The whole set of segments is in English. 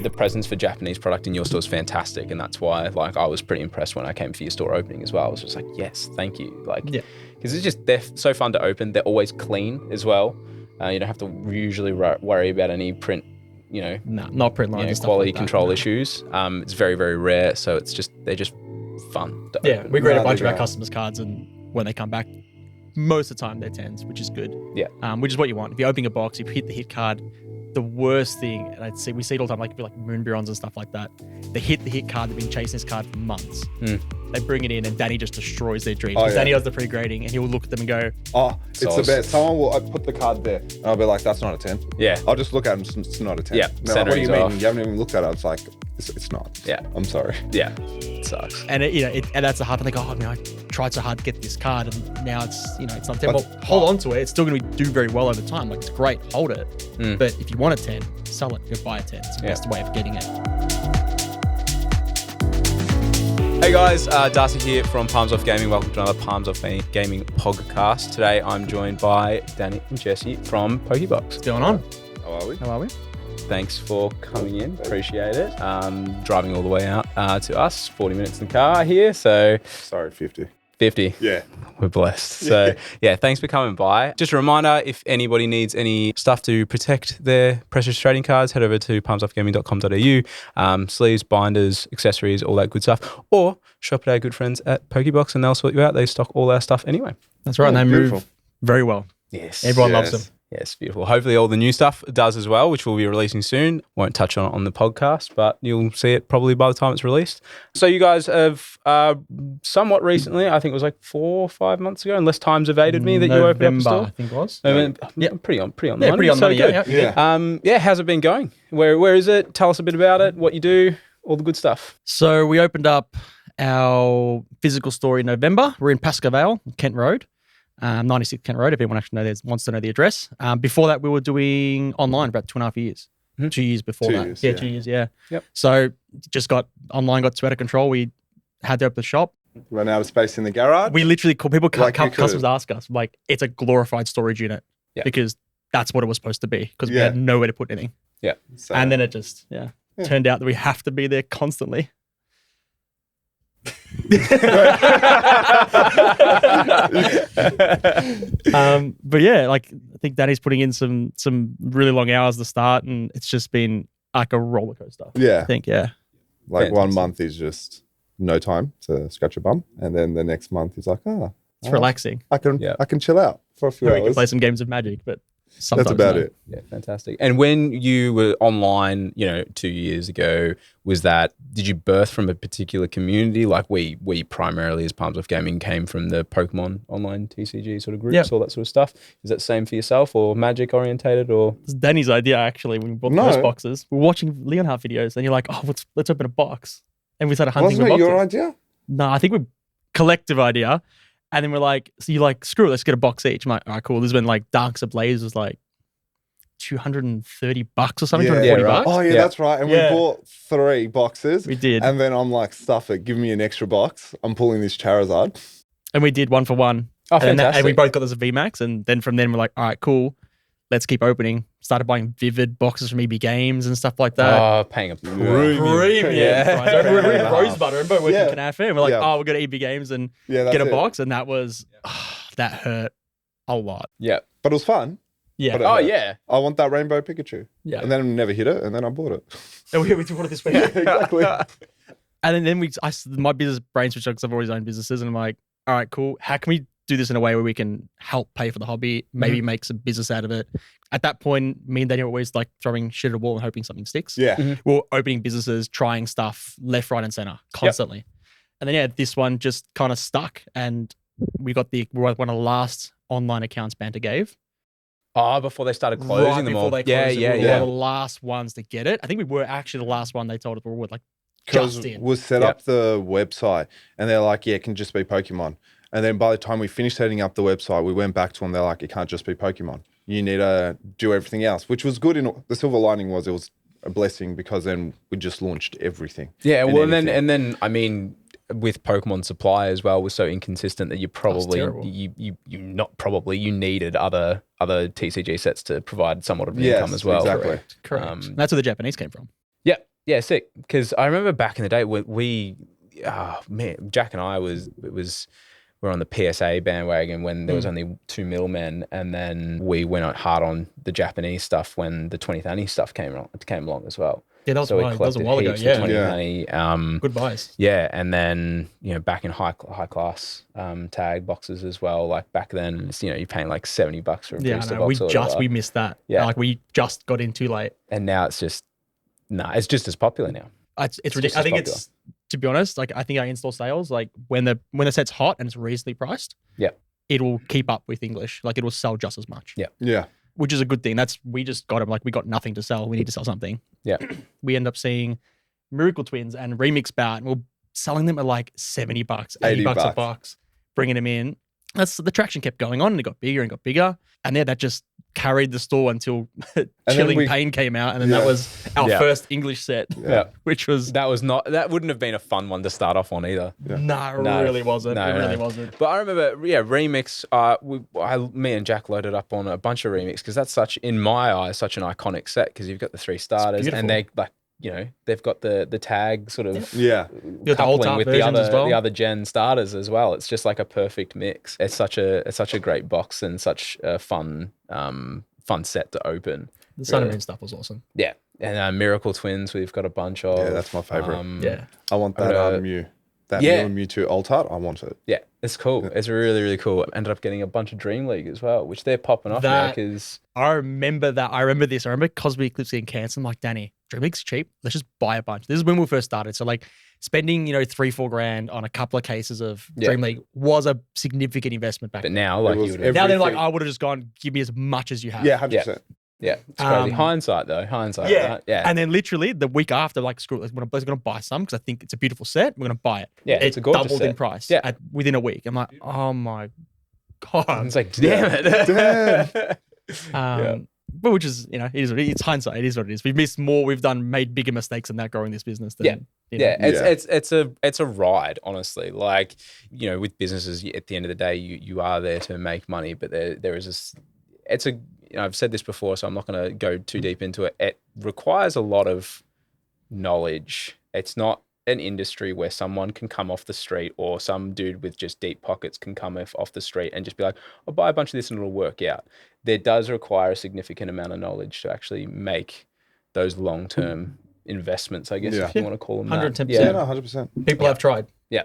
the presence for Japanese product in your store is fantastic, and that's why like I was pretty impressed when I came for your store opening as well. I was just like, yes, thank you, like, because it's just they're so fun to open. They're always clean as well. You don't have to usually worry about any print, not print lines, quality control issues. It's very, very rare, so they're just fun to open. We grade a bunch of our customers' cards, and when they come back, most of the time they're 10s, which is good. Which is what you want. If you're opening a box, if you hit the hit card, the worst thing, and we see it all the time, like Moonbirons and stuff like that. They hit the hit card. They've been chasing this card for months. They bring it in, and Danny just destroys their dreams. Danny does the pre-grading, and he'll look at them and go, "Oh, it's the best." Someone will put the card there, and I'll be like, "That's not a 10." Yeah, I'll just look at them. It's not a 10. Yeah, no, what do you mean? You haven't even looked at it. It's like it's not. Yeah, I'm sorry. Yeah, it sucks. And and that's the hard thing. They go, "Oh man, I tried so hard to get this card, and now it's not 10." Well, hold on to it. It's still going to do very well over time. Like, it's great. Hold it. But if you want a 10, sell it. Go buy a 10. It's the best way of getting it. Hey guys, Darcy here from Palms Off Gaming. Welcome to another Palms Off Gaming podcast. Today I'm joined by Danny and Jesse from PokeBox. What's going on? How are we? Thanks for coming in. Appreciate it. Driving all the way out to us. 40 minutes in the car here. So Sorry, 50. 50. Yeah. We're blessed. So yeah, thanks for coming by. Just a reminder, if anybody needs any stuff to protect their precious trading cards, head over to palmsoffgaming.com.au. Sleeves, binders, accessories, all that good stuff. Or shop at our good friends at PokeBox and they'll sort you out. They stock all our stuff anyway. That's right. And they move very well. Yes. Everyone loves them. Yes, beautiful. Hopefully all the new stuff does as well, which we'll be releasing soon. Won't touch on it on the podcast, but you'll see it probably by the time it's released. So you guys have somewhat recently, I think it was like 4 or 5 months ago, unless time's evaded me, that you opened up the store. I think it was. Pretty on the money. Pretty on the money, yeah. How's it been going? Where is it? Tell us a bit about it, what you do, all the good stuff. So we opened up our physical store in November. We're in Pascoe Vale, Kent Road. 96 Kent Road, if anyone actually wants to know the address. Before that, we were doing online about 2.5 years. 2 years before that. 2 years, yeah. Yep. So got too out of control. We had to open the shop. Run out of space in the garage. We literally call people, customers ask us, like, it's a glorified storage unit because that's what it was supposed to be because we had nowhere to put anything. Yeah. So, and then it just, turned out that we have to be there constantly. But yeah, like I think Danny's putting in some really long hours to start, and it's just been like a roller coaster. Yeah, I think like fantastic. 1 month is just no time to scratch your bum, and then the next month is like, it's relaxing. I can chill out for a few hours. We can play some games of Magic, but that's about it. Yeah, fantastic. And when you were online, 2 years ago, did you birth from a particular community? Like we primarily as Palms Off Gaming came from the Pokemon online TCG sort of groups, all that sort of stuff. Is that the same for yourself or Magic orientated or? It's Danny's idea actually when we bought the first boxes. We were watching Leonhardt videos and you're like, let's open a box. And we started hunting for boxes. Wasn't it your idea? No, I think we're collective idea. And then we're like, so you're like, screw it, let's get a box each. I'm like, all right, cool. This is when like Darks Ablaze was like $230 or something, $240. Oh yeah, that's right. And we bought 3 boxes. We did. And then I'm like, stuff it, give me an extra box. I'm pulling this Charizard. And we did 1 for 1. Oh, fantastic. And we both got this VMAX. And then from then we're like, all right, cool. Let's keep opening. Started buying Vivid boxes from EB Games and stuff like that. Oh, paying a premium price. We're in Rosebud, remember? We're in Canafe. And we're like, we'll go to EB Games and get a box. And that was, that hurt a lot. Yeah. But it was fun. Yeah. I want that rainbow Pikachu. Yeah. And then I never hit it. And then I bought it. And we bought it this week. Exactly. And then my business brain switched because I've always owned businesses. And I'm like, all right, cool. How can we do this in a way where we can help pay for the hobby, maybe make some business out of it? At that point, me and Danny were always like throwing shit at a wall and hoping something sticks. Yeah. We're opening businesses, trying stuff left, right, and center constantly. Yep. And then, this one just kind of stuck. And we're one of the last online accounts Banter gave. Oh, before they started closing them all. One of the last ones to get it. I think we were actually the last one they told us we were like just in. We set up the website and they're like, it can just be Pokemon. And then by the time we finished setting up the website, we went back to them. They're like, it can't just be Pokemon. You need to do everything else, which was good. The silver lining was it was a blessing because then we just launched everything. Yeah, well, and then I mean, with Pokemon supply as well was so inconsistent that you probably you needed other TCG sets to provide somewhat of an income as well. Exactly. Correct. That's where the Japanese came from. Yeah. Yeah, sick. Because I remember back in the day when Jack and I we're on the PSA bandwagon when there was only 2 middlemen, and then we went out hard on the Japanese stuff when the 20th Annie stuff came along as well. Yeah, that was, that was a while ago. Yeah, 20th Annie, good buys. Yeah, and then back in high class tag boxes as well. Like back then, it's, you're paying like $70 for a booster box. We missed that. Yeah, like we just got in too late, and now it's just it's just as popular now. It's ridiculous. I think it's, to be honest, like I think our in-store sales, like when the set's hot and it's reasonably priced, it will keep up with English. Like it will sell just as much. Yeah. Which is a good thing. We just got them. Like we got nothing to sell. We need to sell something. Yeah. We end up seeing Miracle Twins and Remix Bout, and we're selling them at like $70, $80 a box, bringing them in. The traction kept going on, and it got bigger and got bigger. And that just carried the store until Chilling Pain came out, and then that was our first English set. Yeah, which was that wouldn't have been a fun one to start off on either. Yeah. No, it really wasn't. It really wasn't. But I remember, Remix. Me and Jack loaded up on a bunch of Remix because that's in my eyes, such an iconic set because you've got the 3 starters and they like. They've got the tag sort of coupling with the other gen starters as well. It's just like a perfect mix. It's such a great box and such a fun set to open. The Sun and Moon stuff was awesome. Yeah, and Miracle Twins we've got a bunch of. Yeah, that's my favorite. I want that Mew. That Mew and Mewtwo alt art, I want it. Yeah, it's cool. Yeah. It's really, really cool. Ended up getting a bunch of Dream League as well, which they're popping off now because... I remember that. I remember this. I remember Cosby Eclipse getting cancelled. I'm like, Danny, Dream League's cheap. Let's just buy a bunch. This is when we first started. So like spending, $3-4 grand on a couple of cases of Dream League was a significant investment back then. But now, like now they're like, I would have just gone, give me as much as you have. Yeah, 100%. Yeah, it's crazy. Hindsight, though. Yeah. Right? Yeah. And then literally the week after, like, screw it, we're going to buy some because I think it's a beautiful set. We're going to buy it. Yeah, it's a gorgeous doubled set. in price within a week. I'm like, oh my God. And it's like, damn it. Damn. But which is, it's hindsight. It is what it is. We've missed more. We've made bigger mistakes than that growing this business. It's a ride, honestly. Like, with businesses, at the end of the day, you are there to make money, but there is this, I've said this before, so I'm not going to go too deep into it. It requires a lot of knowledge. It's not an industry where someone can come off the street or some dude with just deep pockets can come off the street and just be like, I'll buy a bunch of this and it'll work out. There does require a significant amount of knowledge to actually make those long-term investments, I guess, if you want to call them 110%. that. Yeah, no, 100%. People have tried. Yeah.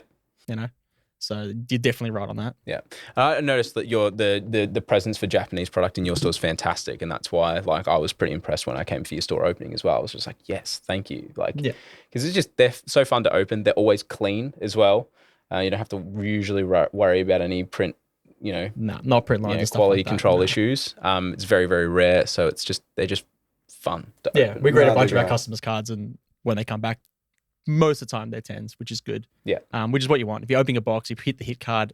So you're definitely right on that. Yeah, I noticed that the presence for Japanese product in your store is fantastic, and that's why I was pretty impressed when I came for your store opening as well. I was just like, yes, thank you, because they're so fun to open. They're always clean as well. You don't have to usually worry about any print, not print lines, quality control issues. It's very, very rare, so they're just fun to open. We grade a bunch of our customers' cards, and when they come back, most of the time they're 10s, which is good. Yeah. Which is what you want. If you're opening a box, you hit the hit card,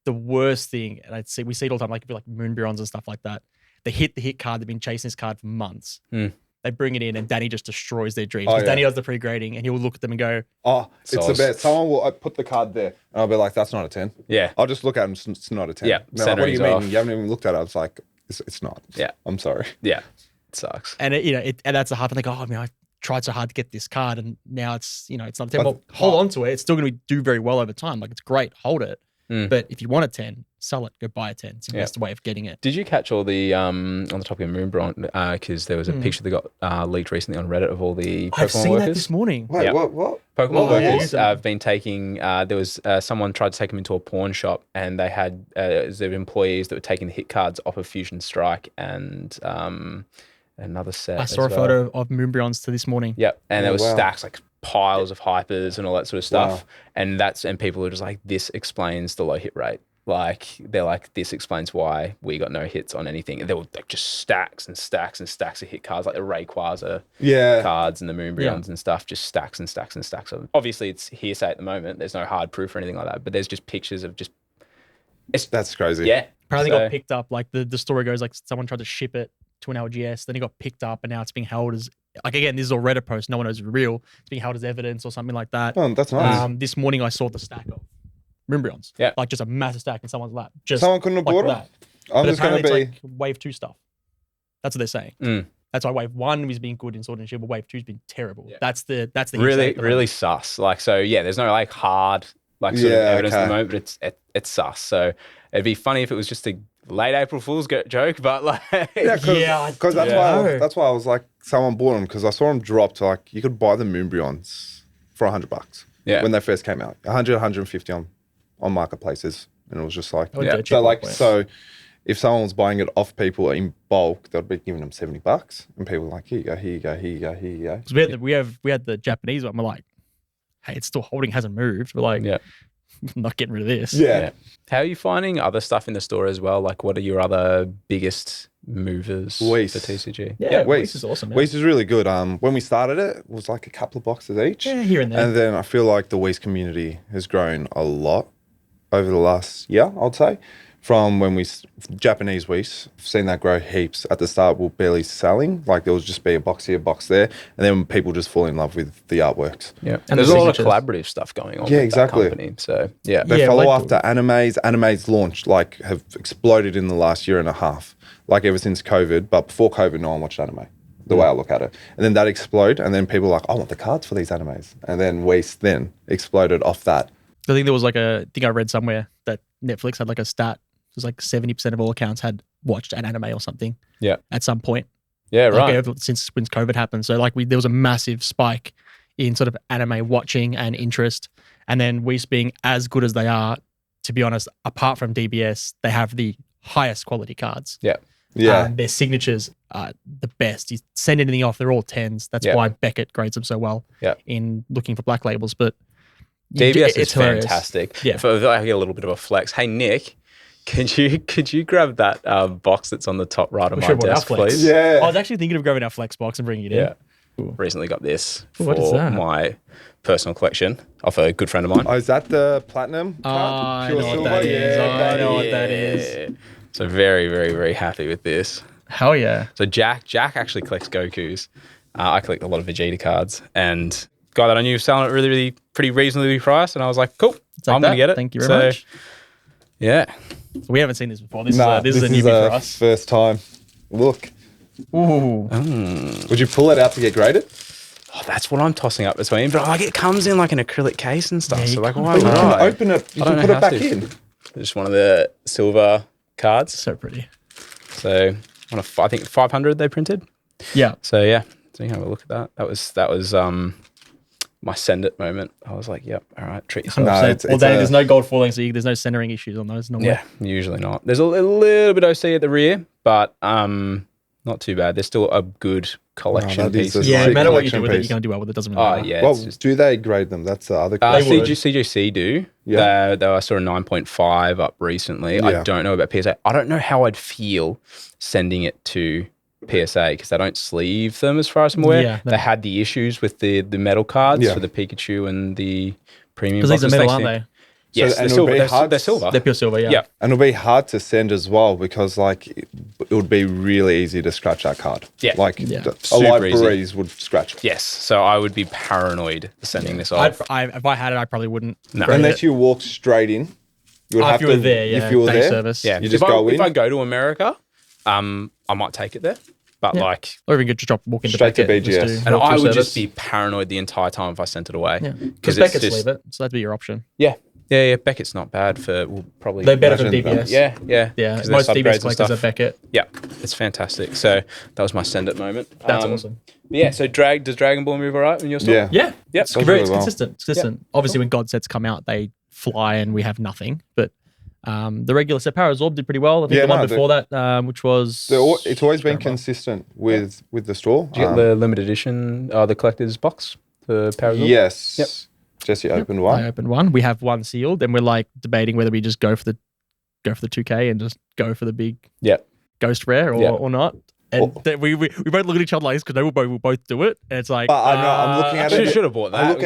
the worst thing, and we see it all the time, like if you're like Moonbirons and stuff like that, they hit the hit card, they've been chasing this card for months. They bring it in and Danny just destroys their dreams. Because Danny does the pre-grading and he'll look at them and go, oh, it's the best. Someone will put the card there and I'll be like, that's not a 10. Yeah. I'll just look at it and it's not a 10. Yeah. Like, what do you mean? You haven't even looked at it. I was like, it's not. Yeah. I'm sorry. Yeah. It sucks. And and that's a hard thing. They go, I tried so hard to get this card and now it's it's not a 10. Well, hold on to it. It's still going to do very well over time. Like it's great. Hold it. But if you want a 10, sell it. Go buy a 10. It's the best way of getting it. Did you catch all the on the topic of Moonbron? Because there was a picture that got leaked recently on Reddit of all the Pokemon I've seen workers. that this morning. Wait, what? Pokemon workers have been taking. There was someone tried to take them into a pawn shop, and they had there were employees that were taking the hit cards off of Fusion Strike and another set. I saw a photo of Moonbirons to this morning. Yep, and there was stacks, like piles of hypers and all that sort of stuff. And people are just like, this explains the low hit rate. Like they're like, this explains why we got no hits on anything. And there were like just stacks and stacks and stacks of hit cards, like the Rayquaza cards and the Moonbirons and stuff, just stacks and stacks and stacks of them. Obviously, it's hearsay at the moment. There's no hard proof or anything like that, but there's just pictures of just. That's crazy. Yeah. Apparently got picked up. Like the story goes, like someone tried to ship it to an LGS, then it got picked up, and now it's being held as, like, again, this is a Reddit post. No one knows it's real. It's being held as evidence or something like that. Oh, that's nice. This morning I saw the stack of Moonbirons. Yeah. Like just a massive stack in someone's lap. Just someone couldn't have bought that. it. I'm but just going to be. it's like wave 2 stuff. That's what they're saying. That's why Wave 1 was being good in Sword and Shield, but Wave 2 has been terrible. Yeah. That's the really sus. Like, so yeah, there's no like hard like sort of evidence at the moment, but it's sus. So it'd be funny if it was just a late April Fool's joke, but like because that's why I was like, someone bought them because I saw them drop to like you could buy the Moonbryons for $100 when they first came out, 150 on marketplaces, and it was just like so if someone was buying it off people in bulk, they'd be giving them $70, and people were like, here you go, here you go, here you go, here you go. Because we had the Japanese one. We're like, hey, it's still holding, hasn't moved. We're like, I'm not getting rid of this. Yeah. How are you finding other stuff in the store as well? Like, what are your other biggest movers Weiss. for TCG? Yeah, Weiss is awesome. Man. Weiss is really good. When we started it was like a couple of boxes each. Yeah, here and there. And then I feel like the Weiss community has grown a lot over the last year, I'd say. From when Japanese Weiss, I've seen that grow heaps. At the start, we were barely selling. Like, there would just be a box here, a box there. And then people just fall in love with the artworks. Yeah. And there's a lot of collaborative stuff going on with that company. So, yeah. They follow after animes. Animes launched, like, have exploded in the last year and a half. Like, ever since COVID. But before COVID, no one watched anime, the way I look at it. And then that exploded. And then people were like, I want the cards for these animes. And then Weiss then exploded off that. I think there was like I read somewhere that Netflix had like a stat. It was like 70% of all accounts had watched an anime or something. Yeah. At some point. Yeah, right. Like, since COVID happened. So like there was a massive spike in sort of anime watching and interest. And then Weiss being as good as they are, to be honest, apart from DBS, they have the highest quality cards. Yeah. Yeah. Their signatures are the best. You send anything off, they're all 10s. That's why Beckett grades them so well in looking for black labels. But DBS is fantastic. Yeah. For like a little bit of a flex. Hey, Nick, could you grab that box that's on the top right of my desk, please? Yeah. I was actually thinking of grabbing our flex box and bringing it in. Yeah. Recently got this for my personal collection off a good friend of mine. Oh, is that the platinum card? I know what that is. I know what that is. So very, very, very happy with this. Hell yeah. So Jack actually collects Gokus. I collect a lot of Vegeta cards, and guy that I knew was selling it really pretty reasonably priced, and I was like, cool, I'm going to get it. Thank you very much. Yeah. So we haven't seen this before. This is a newbie for us. First time. Look. Ooh. Would you pull it out to get graded? Oh, that's what I'm tossing up between. But like, it comes in like an acrylic case and stuff. So like, why would not? You can open it. You can put it back in. Just one of the silver cards. So pretty. So I think 500 they printed. Yeah. So yeah, so you can have a look at that. That was my send it moment. I was like, yep, all right, treat yourself. No, there's no gold falling, so there's no centering issues on those. Yeah, usually not. There's a little bit of OC at the rear, but not too bad. There's still a good collection piece. Yeah, no matter what you do with it, you're going to do well with it. Doesn't really matter. Yeah. Well, do they grade them? That's the other question. CGC do. Yeah. I saw a 9.5 up recently. Yeah. I don't know about PSA. I don't know how I'd feel sending it to PSA because they don't sleeve them as far as I'm aware. Yeah, they had the issues with the metal cards for the Pikachu and the premium boxes. Because these are metal, aren't they? Yes, they're silver. They're pure silver, yeah. And it'll be hard to send as well because like it would be really easy to scratch that card. Yeah. Like a light breeze would scratch it. Yes. So I would be paranoid sending this off. If I had it, I probably wouldn't. No. Unless you walk straight in. You would have if you were there, yeah. If you were there, service. Yeah. You just go in. If I go to America, I might take it there. But or even just walk into straight to BGS. And I would just be paranoid the entire time if I sent it away. Because Beckett's leave it, so that'd be your option. Yeah. Yeah, Beckett's not bad for, probably... They're better for DBS. Yeah. Most DBS collectors are Beckett. Yeah, it's fantastic. So that was my send it moment. That's awesome. Yeah, so does Dragon Ball move all right in your store? Yeah. It's consistent. Obviously, when God sets come out, they fly and we have nothing. But the regular set Parazorb did pretty well. I think the one before that, which was... It's always been consistent with the store. Did you get the limited edition, the collector's box for Parazorb? Yes. Yep. Jesse opened one. I opened one. We have one sealed, and we're like debating whether we just go for the 2K and just go for the big ghost rare or not. And we both look at each other like this because we'll both do it. And it's like, I know, I'm looking at it. Should have bought that.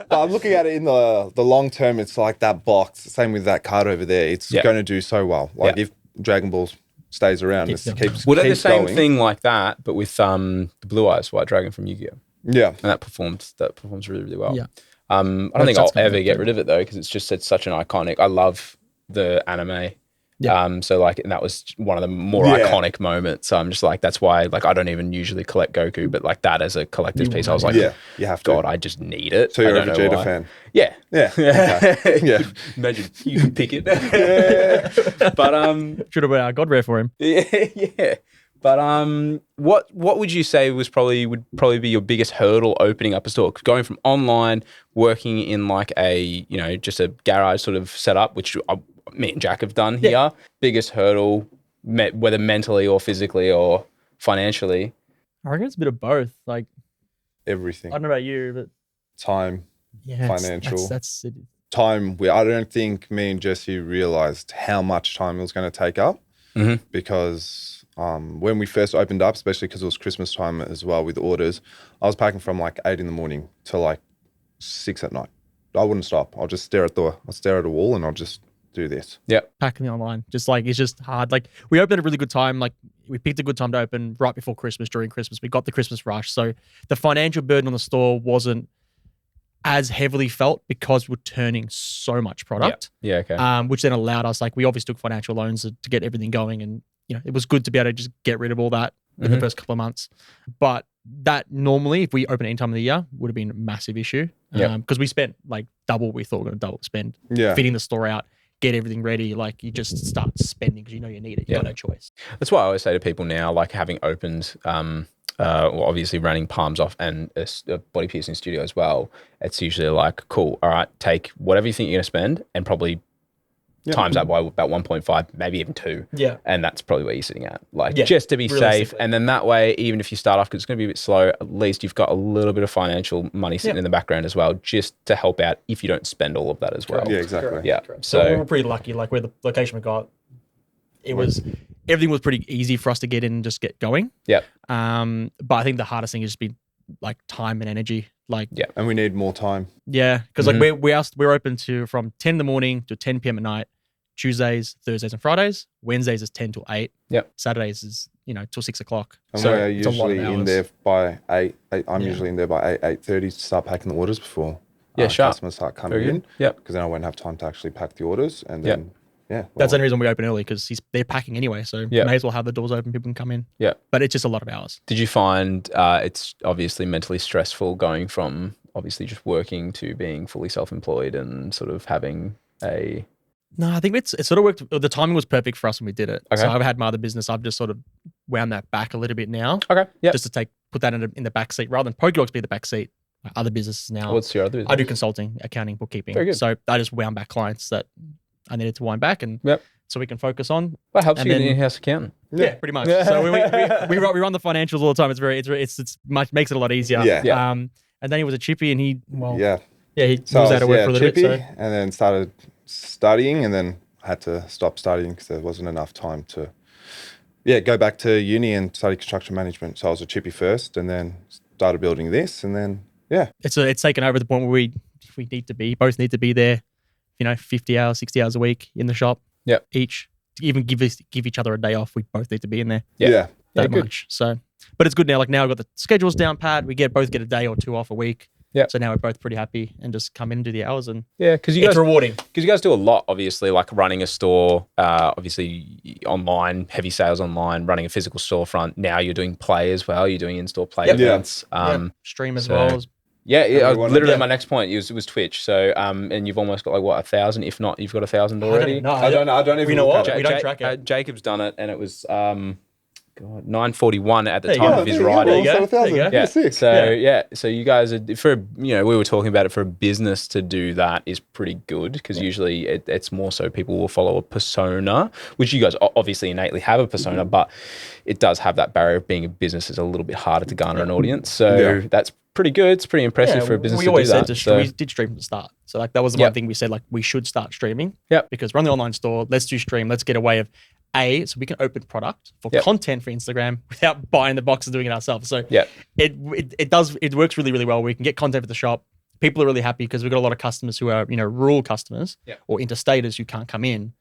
But I'm looking at it in the long term. It's like that box. Same with that card over there. It's going to do so well. Like if Dragon Ball stays around, it keeps the same going. thing like that, but with the Blue Eyes White Dragon from Yu-Gi-Oh. Yeah, and that performs really, really well. Yeah, I don't think I'll ever get rid of it though because it's such an iconic. I love the anime Yeah. So like, and that was one of the more iconic moments. So I'm just like, that's why like I don't even usually collect Goku, but like that as a collector's piece, I was like, you have to. God, I just need it. So you're a Vegeta fan? Yeah. Okay. Yeah. Imagine you can pick it. Yeah. But should have been our God rare for him. Yeah. But what would you say would probably be your biggest hurdle opening up a store? Going from online, working in like a just a garage sort of setup, which me and Jack have done here. Biggest hurdle, whether mentally or physically or financially. I reckon it's a bit of both. Like everything. I don't know about you, but time, financial. That's it. Time. I don't think me and Jesse realized how much time it was going to take up because when we first opened up, especially because it was Christmas time as well with orders, I was packing from like 8 a.m. to like 6 p.m. I wouldn't stop. I'll just stare at a wall and I'll just do this. Yeah. Packing online. Just like, it's just hard. Like we opened at a really good time. Like we picked a good time to open right before Christmas, during Christmas. We got the Christmas rush. So the financial burden on the store wasn't as heavily felt because we're turning so much product. Yeah. Okay. Which then allowed us, like we obviously took financial loans to get everything going. And, it was good to be able to just get rid of all that in the first couple of months. But that normally, if we open any time of the year, would have been a massive issue. Because we spent like double, we thought we were going to double spend fitting the store out, get everything ready. Like you just start spending because you need it. You got no choice. That's why I always say to people now, like having opened, obviously running Palms Off and a body piercing studio as well, it's usually like, cool, all right, take whatever you think you're going to spend and probably times that by about 1.5, maybe even 2. Yeah. And that's probably where you're sitting at. Like just to be safe. And then that way, even if you start off, because it's going to be a bit slow, at least you've got a little bit of financial money sitting in the background as well, just to help out if you don't spend all of that as well. Yeah, exactly. Correct. Yeah. Correct. So we were pretty lucky, like where the location we got, everything was pretty easy for us to get in and just get going. Yeah. But I think the hardest thing has just been like time and energy. Like and we need more time. Yeah, because like we're open from 10 a.m. to 10 p.m. at night. Tuesdays, Thursdays, and Fridays. Wednesdays is 10 till 8. Yep. Saturdays is till 6 o'clock. And so we're usually in there by 8. I'm usually in there by 8:30 to start packing the orders before customers start coming in. Yeah. Because then I won't have time to actually pack the orders, and then that's the only reason we open early, because they're packing anyway. So may as well have the doors open. People can come in. Yeah. But it's just a lot of hours. Did you find it's obviously mentally stressful going from obviously just working to being fully self-employed and sort of having a... No, I think it sort of worked. The timing was perfect for us when we did it. Okay. So I've had my other business. I've just sort of wound that back a little bit now. Okay. Yeah. Just to put that in the back seat rather than PokeBox be the back seat. Other businesses now. What's your other business? I do consulting, accounting, bookkeeping. Very good. So I just wound back clients that I needed to wind back, and so we can focus on. Well, it helps you get an in-house accountant. Yeah, pretty much. So we run the financials all the time. It's much makes it a lot easier. Yeah. And then he was a chippy, and he he was out of work for a little bit. So. And then started studying, and then had to stop studying because there wasn't enough time to go back to uni and study construction management. So I was a chippy first, and then started building this, and then it's taken over the point where we both need to be there, 50 hours, 60 hours a week in the shop each, to even give each other a day off. We both need to be in there that much. So but it's good now. Like now I've got the schedules down pat. We both get a day or two off a week. Yeah. So now we're both pretty happy and just come in and do the hours, and because it's rewarding. Because you guys do a lot, obviously, like running a store, obviously online, heavy sales online, running a physical storefront. Now you're doing play as well. You're doing in-store play events. Stream as well. Literally my next point was Twitch. So and you've almost got like 1,000, if not you've got 1,000 already. I don't even know what we don't track it. Jacob's done it, and it was 9:41 at the time of his writing. So you guys are we were talking about it, for a business to do that is pretty good, because usually it's more so people will follow a persona, which you guys obviously innately have a persona, but it does have that barrier of being a business is a little bit harder to garner an audience. So that's pretty good. It's pretty impressive for a business to do that. We did stream from the start. So like that was the one thing we said, like we should start streaming. Because run the online store, let's do stream, let's get a way of so we can open product for content for Instagram without buying the box and doing it ourselves. So it works really, really well. We can get content for the shop. People are really happy because we've got a lot of customers who are, rural customers or interstaters who can't come in,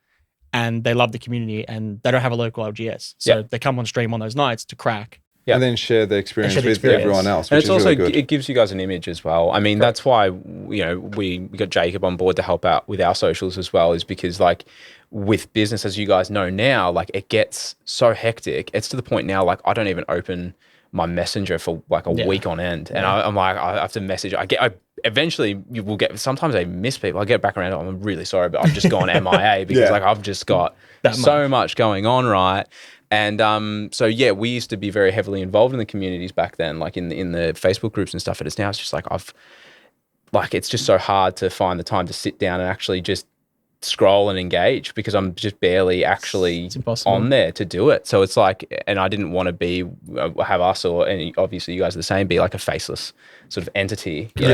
and they love the community and they don't have a local LGS. So they come on stream on those nights to crack. And then share the experience with everyone else. And it's also, really good. It gives you guys an image as well. I mean, that's why, we got Jacob on board to help out with our socials as well, is because like with business, as you guys know now, like it gets so hectic. It's to the point now, like I don't even open my messenger for like a week on end. And I'm like, I have to message. Eventually you will get, sometimes I miss people. I get back around, I'm really sorry, but I've just gone MIA because like I've just got so much going on, right? And so yeah, we used to be very heavily involved in the communities back then, like in the Facebook groups and stuff. But it's now it's just like it's just so hard to find the time to sit down and actually just scroll and engage because I'm just barely actually on there to do it. So it's like, and I didn't want to have us or any, obviously you guys are the same, be like a faceless sort of entity. You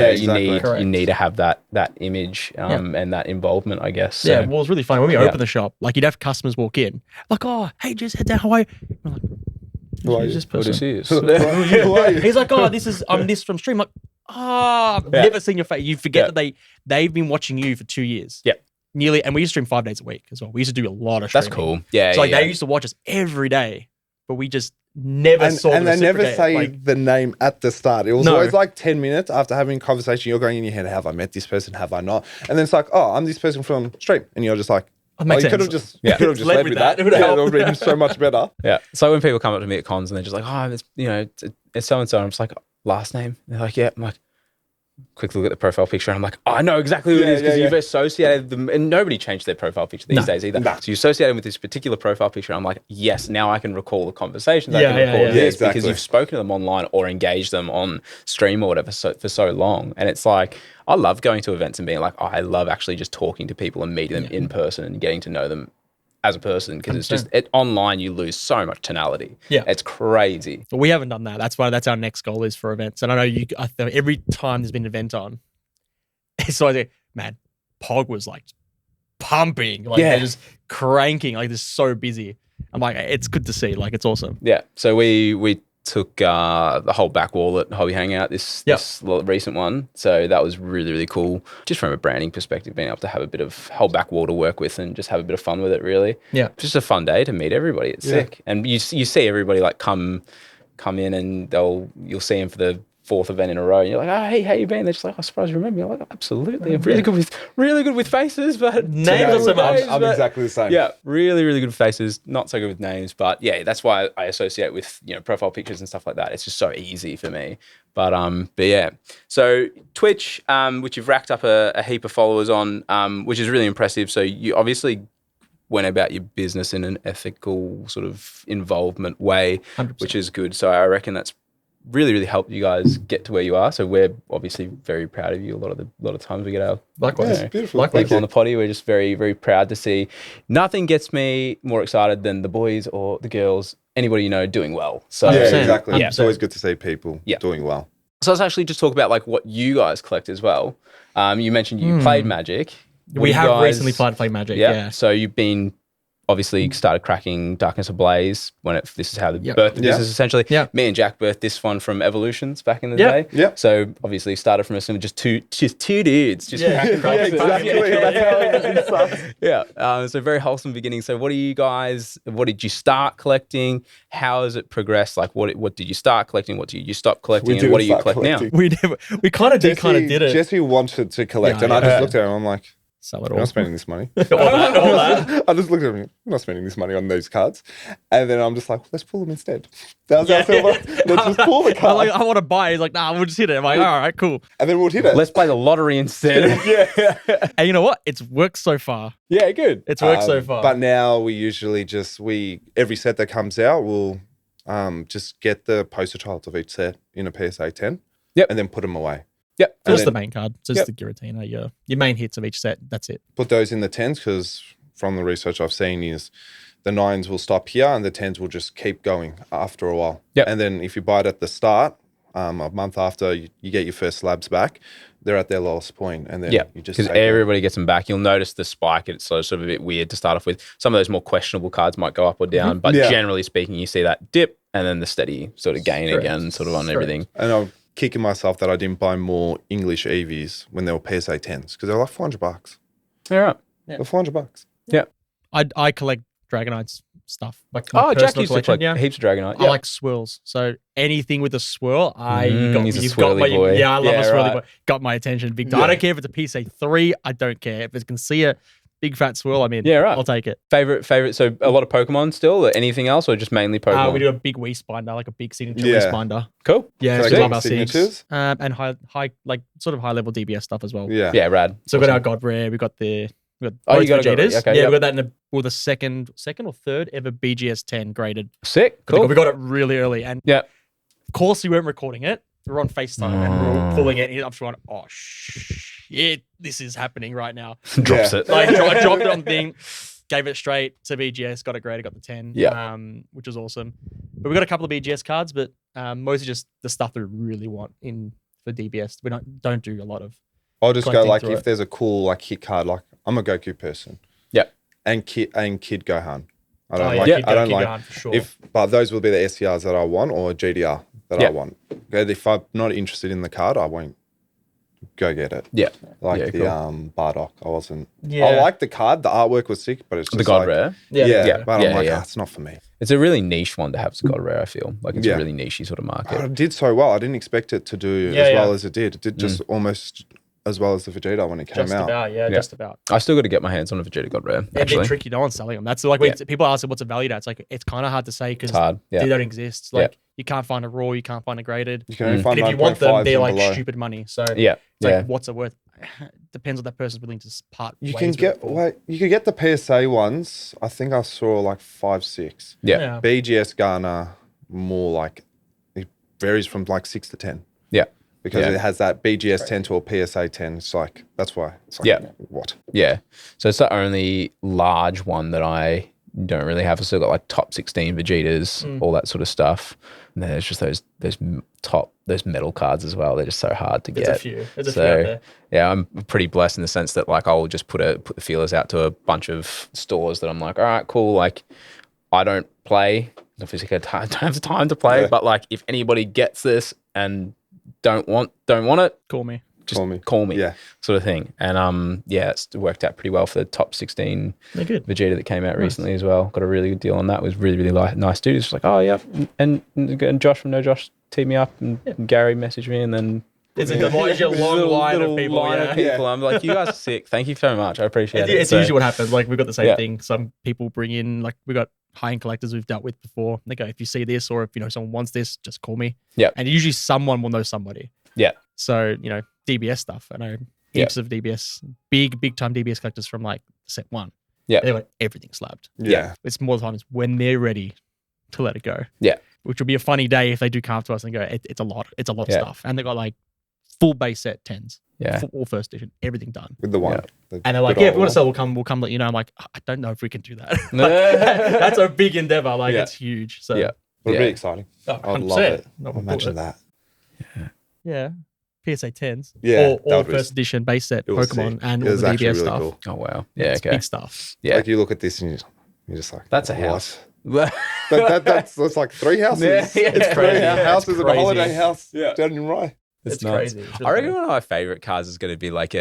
need to have that image and that involvement, I guess. So. Yeah, well, it's really funny when we open the shop. Like you'd have customers walk in, like, "Oh, hey, just head down. How are you?" We're like, "Who's this person?" He's like, "Oh, this is this from stream." I'm like, I've never seen your face. You forget that they've been watching you for 2 years. Yeah. Nearly, and we used to stream 5 days a week as well. We used to do a lot of streaming. That's cool. Yeah. So they used to watch us every day, but we just never saw them. And they never say the name at the start. It was always like 10 minutes after having a conversation. You're going in your head, have I met this person? Have I not? And then it's like, oh, I'm this person from stream. And you're just like, you could have just led with that. It would have been so much better. Yeah. So when people come up to me at cons and they're just like, oh, it's so-and-so. And I'm just like, last name? They're like, yeah. I'm like, quick look at the profile picture and I'm like, oh, I know exactly who it is because you've associated them, and nobody changed their profile picture these days either. So you associate them with this particular profile picture. I'm like, yes, now I can recall the conversations. I can recall this because you've spoken to them online or engaged them on stream or whatever for so long. And it's like, I love going to events and being like, I love actually just talking to people and meeting them in person and getting to know them as a person, because it's just online you lose so much tonality. Yeah, it's crazy. But we haven't done that. That's our next goal is for events. And I know every time there's been an event on, it's like, man, Pog was like pumping, like they're just cranking, like they're so busy. I'm like, it's good to see, like it's awesome. Yeah. So we took the whole back wall at Hobby Hangout, this recent one. So that was really, really cool. Just from a branding perspective, being able to have a bit of whole back wall to work with and just have a bit of fun with it, really. Yeah. Just a fun day to meet everybody. It's sick. And you see everybody like come in and you'll see them for the 4th event in a row. And you're like, oh, hey, how you been? They're just like, I'm surprised you remember me. I'm like, absolutely. I'm really good with faces, but names not so much. I'm exactly the same. Yeah, really, really good with faces. Not so good with names, but yeah, that's why I associate with profile pictures and stuff like that. It's just so easy for me. But yeah. So Twitch, which you've racked up a heap of followers on, which is really impressive. So you obviously went about your business in an ethical sort of involvement way, 100%. Which is good. So I reckon that's really, really helped you guys get to where you are. So we're obviously very proud of you. A lot of times we get our beautiful people on the potty. We're just very, very proud to see. Nothing gets me more excited than the boys or the girls, anybody doing well. So exactly. Yeah. It's always good to see people doing well. So let's actually just talk about like what you guys collect as well. You mentioned you played Magic. We have recently played Magic. Yeah. So you've been obviously started cracking Darkness Ablaze this is how the birth of this is essentially. Yeah. Me and Jack birthed this one from Evolutions back in the day. Yeah. So obviously started from a similar, just two dudes. Just cracking. So very wholesome beginning. So what did you start collecting? How has it progressed? Like what did you start collecting? What did you stop collecting? And what do you collect now? We kind of did it. Jesse wanted to collect and I just looked at him, I'm like, sell it all. I'm not spending this money. I just looked at him. I'm not spending this money on those cards. And then I'm just like, let's pull them instead. That was our silver. Let's just pull the cards. I want to buy. He's like, nah, we'll just hit it. I'm like, all right, cool. And then we'll hit it. Let's play the lottery instead. And you know what? It's worked so far. Yeah, good. It's worked so far. But now we usually every set that comes out, we'll just get the poster childs of each set in a PSA 10. Yep. And then put them away. Yep. Just the main card. Just the Giratina, your main hits of each set. That's it. Put those in the 10s because from the research I've seen is the 9s will stop here and the 10s will just keep going after a while. Yep. And then if you buy it at the start, a month after you get your first slabs back, they're at their lowest point. And then you just because everybody gets them back. You'll notice the spike. It's sort of a bit weird to start off with. Some of those more questionable cards might go up or down, but generally speaking, you see that dip and then the steady sort of gain again, sort of on everything. And I'm kicking myself that I didn't buy more English EVs when they were PSA 10s because they were like $400. Yeah, right. They're $400. Yeah. I collect Dragonite's stuff. Like Jack used to collect heaps of Dragonite. I like swirls. So anything with a swirl, he's a swirly boy. Yeah, I love a swirly boy. Got my attention big time. I don't care if it's a PSA 3. I don't care. If it can see a big fat swirl. I mean, Yeah, right. I'll take it. Favorite. So a lot of Pokemon still, or anything else, or just mainly Pokemon? We do a big Weiss binder, like a big signature Weiss binder. Cool. Yeah, So so like love our signatures? Sigs. And high, like sort of high level DBS stuff as well. Yeah. Yeah, rad. So we've got our God Rare. We got you both got a God Rare, Vegetas. okay, yeah, yep. we got that in the second or third ever BGS 10 graded. Sick. Cool. We got it really early, and Yeah. of course we weren't recording it. We were on FaceTime and we were pulling it. And I'm just going, oh shit, this is happening right now. Drops it. Like I dropped it on the thing, gave it straight to BGS, got it graded, got the 10. Yeah. Which was awesome. But we got a couple of BGS cards, but mostly just the stuff that we really want in for DBS. We don't do a lot of. I'll just go collecting like through if it. there's a cool like hit card, like I'm a Goku person. Yeah. And Kid Gohan. I don't Oh, yeah, like. Kid I don't Kid like. Gohan for sure. But those will be the SCRs that I want or GDR that Yeah. I want. And if I'm not interested in the card, I won't go get it. Yeah. Like Yeah, the cool. Bardock, I wasn't. Yeah. I like the card. The artwork was sick, but it's just The God like, Rare. Yeah, but I'm Yeah, like, yeah. it's not for me. It's a really niche one to have as a God Rare, I feel. Like it's Yeah. a really niche sort of market. It did so well. I didn't expect it to do Yeah, as well yeah. as it did. It did just almost as well as the Vegeta when it came Just out. about, Yeah. just about. I still got to get my hands on a Vegeta God Rare, It'd be actually. tricky. No one's selling them. That's like when people ask what's it valued at. It's like it's kind of hard to say because It's hard. Yeah. they don't exist. Like you can't find a raw, you can't find a graded. You can only find And if you want them, 9.5s they're and like below. stupid money. So Yeah. it's Yeah. like what's it worth? Depends what that person's willing to part. You ways can with get it for. like you could get the PSA ones. I think I saw like 5, 6. Yeah. BGS Garner more like it varies from like 6 to 10 Yeah. because Yeah. it has that BGS 10 to a PSA 10. It's like that's why. It's like, Yeah. What? Yeah. So it's the only large one that I don't really have. I've still got like top 16 Vegetas, all that sort of stuff. And then there's just those metal cards as well. They're just so hard to get. There's a few. There's a few out there. Yeah, I'm pretty blessed in the sense that like I'll just put the feelers out to a bunch of stores that I'm like, all right, cool. Like I don't play. Obviously, I don't have the time to play. Yeah. But like if anybody gets this and don't want it, Call me. just call me. Yeah. Sort of thing. And it's worked out pretty well for the top 16 They're good. Vegeta that came out recently as well. Got a really good deal on that. It was really, really nice dude. It's like, oh yeah, and Josh from No Josh teamed me up, and Gary messaged me, and then It's a long line of people. Yeah. people. I'm like, you guys are sick. Thank you so much. I appreciate it. It's So, usually what happens. Like we've got the same Yeah. thing. Some people bring in like we got high-end collectors we've dealt with before. They go, if you see this or if someone wants this, just call me. Yeah. And usually someone will know somebody. Yeah. So DBS stuff. I know heaps of DBS, big time DBS collectors from like set 1. Yeah. They want everything slabbed. Yeah. It's more times when they're ready to let it go. Yeah. Which will be a funny day if they do come up to us and go, it's a lot. It's a lot of Yeah. stuff. And they got like full base set 10s. Yeah. All first edition, everything done. With the one. The And they're like, good yeah, if old we want to one. sell, we'll come let you know. I'm like, I don't know if we can do that. Like, that's a big endeavor. Like Yeah. it's huge. So Yeah. It'll Yeah. be exciting. oh, I'd love it. Not Imagine that. Yeah. PSA 10s. Yeah, All that was- first edition base set It was Pokemon sick. and It all was the actually DBS really stuff. cool. Oh wow. Yeah. It's Okay. big stuff. Yeah. Like you look at this and you're just like, That's a what? house. That's like 3 houses. Yeah, yeah. It's It's crazy. crazy. Houses It's and a holiday crazy. house Yeah. down in Rye. It's nuts. crazy. It's really I reckon funny. one of my favorite cards is going to be like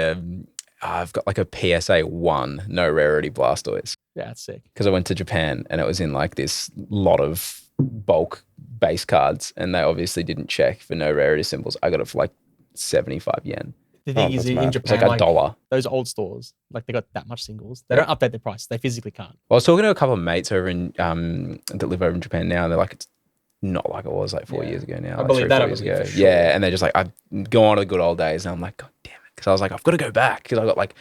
I've got like a PSA 1 no rarity Blastoise Yeah, that's sick. because I went to Japan and it was in like this lot of bulk base cards and they obviously didn't check for no rarity symbols. I got it for like 75 yen. The thing is, that's in mad. It's Japan, like $1. those old stores, like they got that much singles. They don't update their price. They physically can't. I was talking to a couple of mates over in that live over in Japan now. And they're like, it's not like it was like 4 Yeah. years ago now. I like believe 3 that, 4 I years believe ago. for sure. Yeah, and they're just like, I go on to the good old days, and I'm like, God damn it, because I was like, I've got to go back because I got like,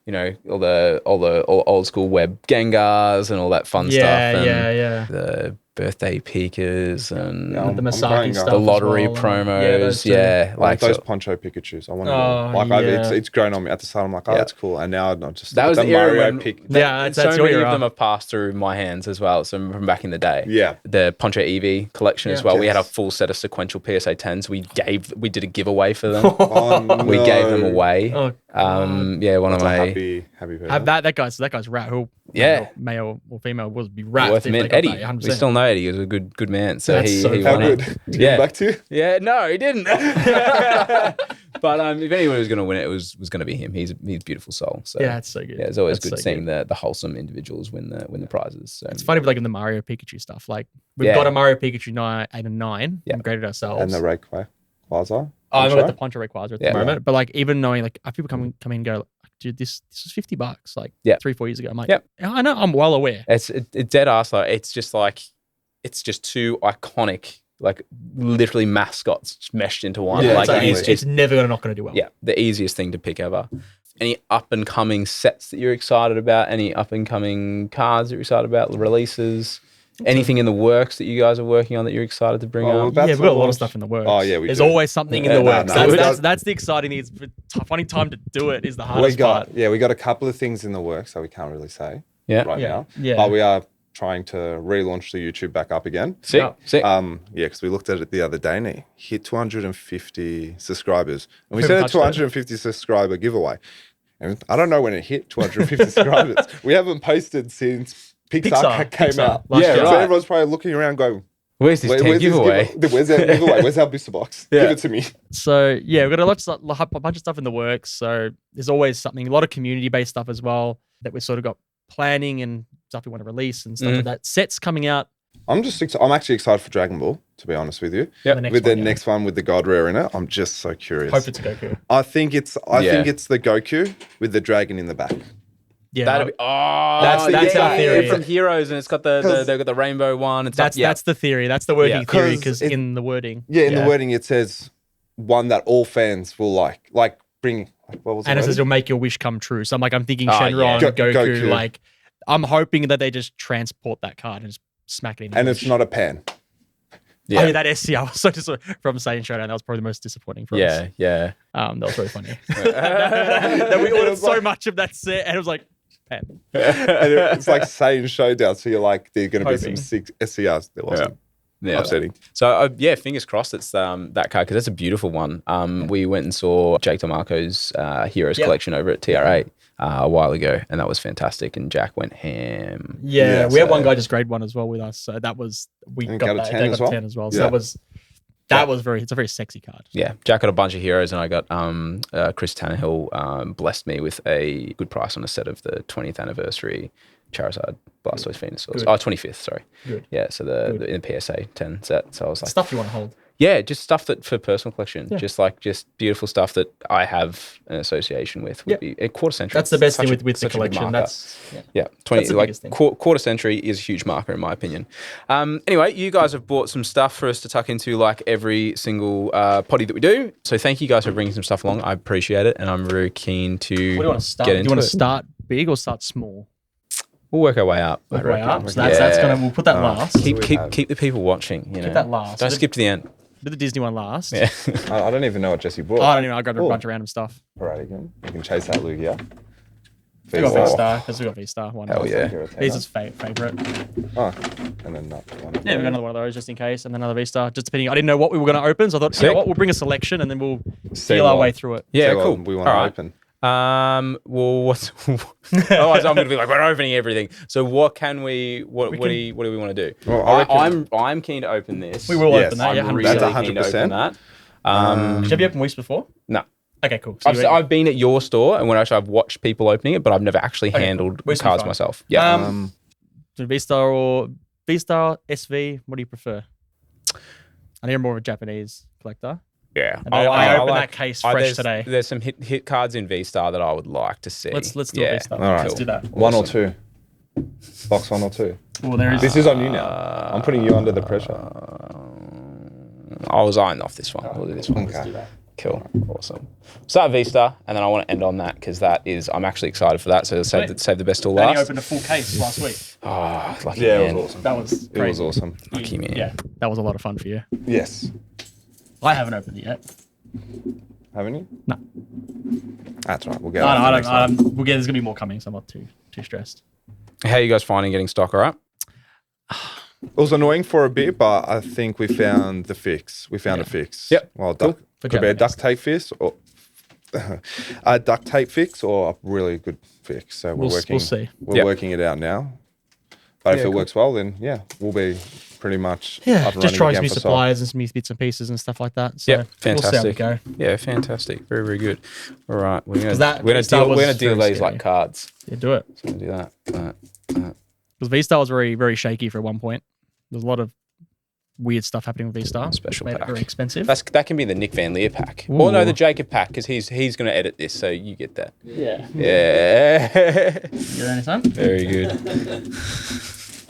all the old school web Gengars and all that fun stuff. And Yeah. the birthday peakers and Yeah, The I'm Masaki going stuff. up. the as lottery well, and- promos. those two. Yeah, I like like those so- Poncho Pikachus. I want Oh, to like yeah. it's grown on me. At the start, I'm like, oh, Yeah. that's cool. And now I'm just that was the era when pick. Yeah, so that's your many era. of them have passed through my hands as well. So from back in the day. Yeah. The Poncho Eevee collection as Yeah. well. We had a Yes. full set of sequential PSA 10s. We did a giveaway for them. Oh, We no. gave them away. Oh, One That's of a my happy person. that guy's rat. Who Yeah. male or female will be rat. worth a if they mint. got Eddie. that, 100%. We still know Eddie. He was a good man. So That's he so he How won good? it. Did he Yeah. come back to you? Yeah, no, he didn't. But if anyone was going to win it, was going to be him. He's a beautiful soul. So Yeah, it's so good. yeah, it's always That's good so seeing the wholesome individuals win the prizes. So It's funny with like in the Mario Pikachu stuff. Like we've Yeah. got a Mario Pikachu 8 and 9 Yeah. and graded ourselves. And the Rayquaza. I've got the Poncho Rayquaza at Yeah. the moment. But like even knowing like people come in and go, dude, this is $50 like Yeah. 3-4 years ago. I'm like, Yep. I know, I'm well aware. It's dead ass though. It's just two iconic, like literally mascots meshed into one. Yeah, like exactly. It's never not going to do well. yeah, the easiest thing to pick ever. Any up and coming sets that you're excited about? Any up and coming cards that you're excited about? Releases? Anything in the works that you guys are working on that you're excited to bring out? Yeah, we've got a lot of stuff in the works. Oh, yeah, we There's do. always something in the works. no. That's the exciting thing. It's finding time to do it is the hardest part. We got a couple of things in the works that we can't really say right now. Yeah. But we are trying to relaunch the YouTube back up again. Sick. Because we looked at it the other day and it hit 250 subscribers. And we Who said a touched it? 250 subscriber giveaway. And I don't know when it hit 250 subscribers. We haven't posted since Pixar came out. last year. So right. everyone's probably looking around going, Where's this 10 giveaway? Where's that giveaway? Where's our booster box? Yeah. Give it to me. So yeah, we've got a bunch of stuff in the works. So there's always something, a lot of community-based stuff as well that we've sort of got planning and stuff we want to release and stuff like that. Sets coming out. I'm actually excited for Dragon Ball, to be honest with you. Yep. The next one with the God Rare in it. I'm just so curious. Hope it's Goku. I think it's the Goku with the dragon in the back. Yeah, That'd be that's our theory. From Heroes, and it's got they've got the rainbow one. And that's the theory. That's the working theory because in the wording. Yeah, in the wording it says one that all fans will like bring. What was And it says you'll make your wish come true. So I'm thinking Shenron, Goku. Like, I'm hoping that they just transport that card and just smack it in. And it's not a pan. Yeah. Oh, yeah, that SCR was so disappointing. From saying Showdown, that was probably the most disappointing for us. Yeah. That was very funny. that we ordered so much of that set, and it was like, pan. And it's like saying Showdown, so you're like, there's going to be some sick SCRs. There wasn't. Yeah. Upsetting. So fingers crossed it's that card because that's a beautiful one. We went and saw Jake DeMarco's Heroes collection over at TR8 a while ago, and that was fantastic. And Jack went ham. Yeah, we had one guy just grade 1 as well with us, so that was we got a 10 as well. 10 as well. So that was it's a very sexy card. Yeah, Jack got a bunch of heroes, and I got Chris Tannehill blessed me with a good price on a set of the 20th anniversary Charizard Blastoise Venusaurs. 25th, sorry. Good. Yeah, so in the PSA 10 set. So I was like, Stuff you want to hold. Yeah, just stuff that for personal collection, just beautiful stuff that I have an association with. Would be a quarter century. That's the best thing with the collection. That's 20 that's the quarter century is a huge marker in my opinion. Anyway, you guys have bought some stuff for us to tuck into like every single potty that we do. So thank you guys for bringing some stuff along. I appreciate it, and I'm very keen to What do you want to start? get into Do you want it. to start big or start small? We'll work our way up. So that's gonna. We'll put that last. Keep the people watching. You know, that last. Don't skip to the end. Do the Disney one last. Yeah. I don't even know what Jesse brought. I don't even. I grabbed a bunch of random stuff. Alright, again. You can chase that Lugia. We got V-Star because we got V-Star. One. Hell yeah. These is favorite. Oh, and then that one. Yeah, we got another one of those just in case, and then another V-Star. Just depending. I didn't know what we were going to open, so I thought, you know what, we'll bring a selection and then we'll feel our way through it. Yeah, So, cool. we want to open. Well, what's otherwise I'm going to be like, we're opening everything. So what can we? What do we want to do? Well, I'm keen to open this. We will open that. I'm Yeah, 100%. really That's keen to open 100%. that. Have you opened Weiss before? No. Okay, cool. So I've been at your store and I've watched people opening it, but I've never actually handled Weiss cards fine. myself. Yeah. V-Star or V-Star SV? What do you prefer? I think you're more of a Japanese collector. Yeah. I opened that case fresh today. There's some hit cards in V-Star that I would like to see. Let's do a V-Star. All right. Let's do that. One or two. Box 1 or 2. Well, there is. This is on you now. I'm putting you under the pressure. I was eyeing off this one. We'll do this one. Okay. Cool. Awesome. Start V-Star, and then I want to end on that because I'm actually excited for that. So save the best till I only last. opened a full case last week. Oh, lucky Yeah, man. it was awesome. That was It was awesome. Lucky man. Yeah, that was a lot of fun for you. Yes. I haven't opened it yet. Haven't you? No. That's right. We'll get No, on to the next I one. don't. There's gonna be more coming, so I'm not too stressed. How are you guys finding getting stock? All right. It was annoying for a bit, but I think we found the fix. We found a fix. Yep. Well, Cool. could be a duct tape fix or a duct tape fix or a really good fix. So we'll see. We're working it out now. But if it works well, then we'll be pretty much up and Just running trying again some new for suppliers and some new bits and pieces and stuff like that. So Yeah, fantastic. We'll see how we go. Yeah, fantastic. Very, very good. All right, we're gonna that deal V-Star was deal very these scary. like cards. Yeah, do it. So we'll do that. Because V-Star was very, very shaky for one point. There's a lot of weird stuff happening with V-Star. Special Made it pack. very expensive. That can be the Nick Van Leer pack. Ooh. Or no, the Jacob pack, because he's going to edit this, so you get that. Yeah. Yeah. You got anything? Very good.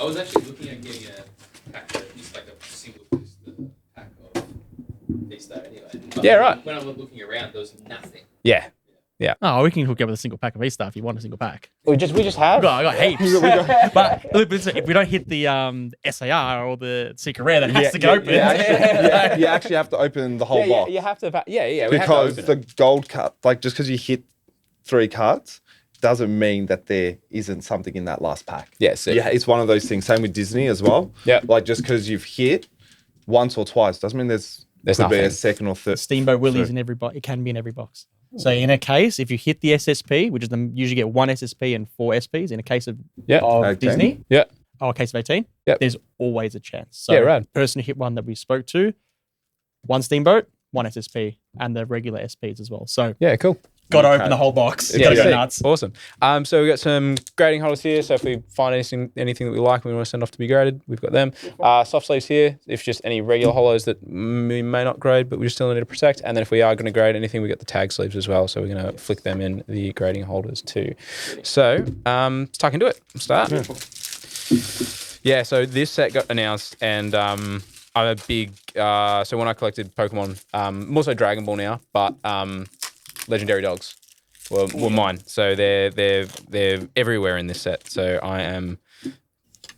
I was actually looking at getting a pack that is like a single booster pack of VSTAR anyway. But Yeah, right. When I was looking around, there was nothing. Yeah. Oh, we can hook you up with a single pack of V-Star if you want a single pack. We just have. I got heaps. But look, if we don't hit the SAR or the secret rare, that has to get open. You actually have to open the whole box. You have to. We Because have to open the gold card, like just because you hit 3 cards, doesn't mean that there isn't something in that last pack. Yes. Yeah, it's one of those things. Same with Disney as well. Yeah. Like just because you've hit once or twice doesn't mean there's could be a nothing. second or third. Steamboat Willie's in every box. It can be in every box. So in a case, if you hit the SSP, which is usually get 1 SSP and 4 SPs, in a case of Disney, Yeah. or a case of 18, Yep. there's always a chance. So Yeah, right. person who hit one that we spoke to, 1 Steamboat, 1 SSP, and the regular SPs as well. So Yeah, cool. got to open the whole box. Yeah, Got to go sick. nuts. Awesome. So we've got some grading holders here. So if we find anything that we like and we want to send off to be graded, we've got them. Soft sleeves here. If just any regular hollows that we may not grade, but we still need to protect. And then if we are going to grade anything, we got the tag sleeves as well. So we're going to flick them in the grading holders too. So let's tuck into it. Start. Yeah. So this set got announced, and I'm a big. So when I collected Pokemon, I'm also Dragon Ball now, but Legendary Dogs were mine. So they're everywhere in this set. So I am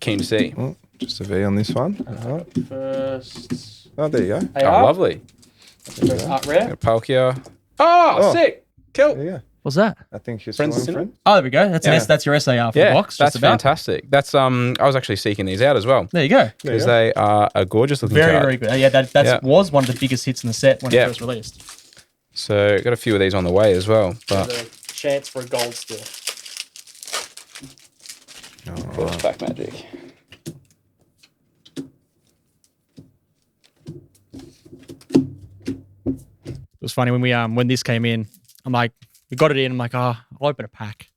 keen to see. Oh, just a V on this one. First, Oh, there you go. Oh, lovely. first art rare. Palkia. Oh, sick. Cool. There you go. What's that? I think you're Friends still of friend. Oh, there we go. That's your SAR for the Yeah, box. that's just about. fantastic. That's I was actually seeking these out as well There you go. because they are a gorgeous looking Very, card. very good. Yeah, that was one of the biggest hits in the set when it Yeah. first released. So got a few of these on the way as well. But The chance for a gold still. Force back magic. It was funny when this came in. I'm like, we got it in. I'm like, I'll open a pack.